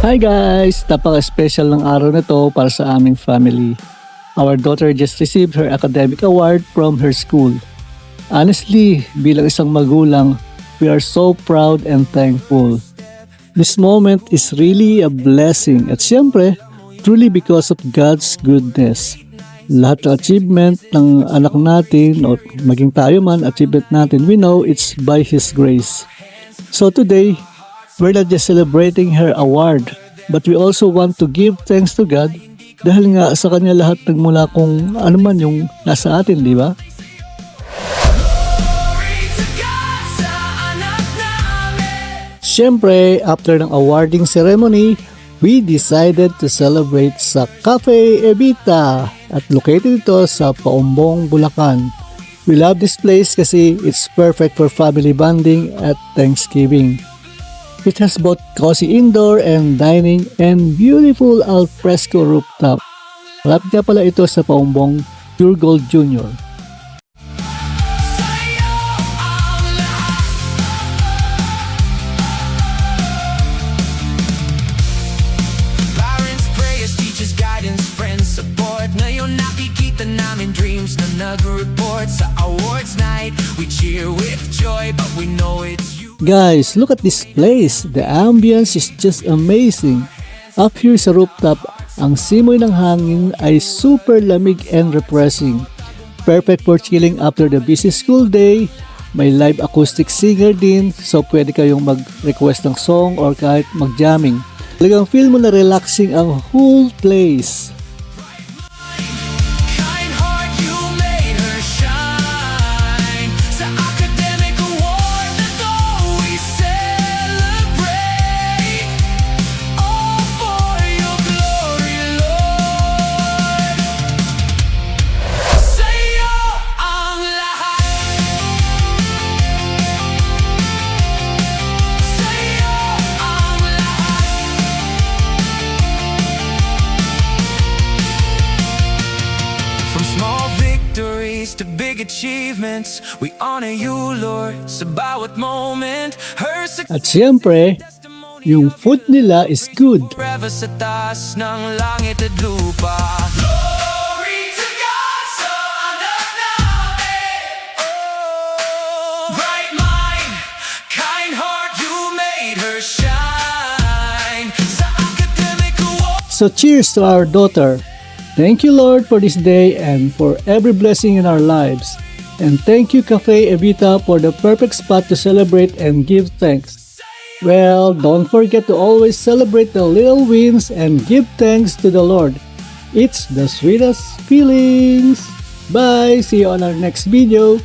Hi guys! Napaka-special ng araw na to para sa aming family. Our daughter just received her academic award from her school. Honestly, bilang isang magulang, we are so proud and thankful. This moment is really a blessing at siyempre, truly because of God's goodness. Lahat ng achievement ng anak natin o maging tayo man, achievement natin, we know it's by His grace. So today, we're not just celebrating her award, but we also want to give thanks to God dahil nga sa Kanya lahat nagmula kung ano man yung nasa atin, di ba? Siyempre, after ng awarding ceremony, we decided to celebrate sa Cafe Evita at located ito sa Paombong, Bulacan. We love this place kasi it's perfect for family bonding at Thanksgiving. It has both cozy indoor and dining and beautiful alfresco rooftop. Malapit nga pala ito sa Paombong Pure Gold Jr. Parents, prayers, teachers, guidance, friends, support. Ngayon nakikita namin dreams na nag-report sa awards night. We cheer with joy but we know it's you. Guys, look at this place. The ambience is just amazing. Up here sa rooftop, ang simoy ng hangin ay super lamig and refreshing. Perfect for chilling after the busy school day. May live acoustic singer din, so pwede kayong mag-request ng song or kahit mag-jamming. Talagang feel mo na relaxing ang whole place. To big achievements, we honor you, Lord, sa bawat moment. At siyempre, yung food nila is good. Forever sa taas ng langit at lupa. Glory to God sa anak namin. Oh, bright mind, kind heart, you made her shine. Sa academic award. So cheers to our daughter. Thank you, Lord, for this day and for every blessing in our lives. And thank you, Cafe Evita, for the perfect spot to celebrate and give thanks. Well, don't forget to always celebrate the little wins and give thanks to the Lord. It's the sweetest feelings. Bye! See you on our next video.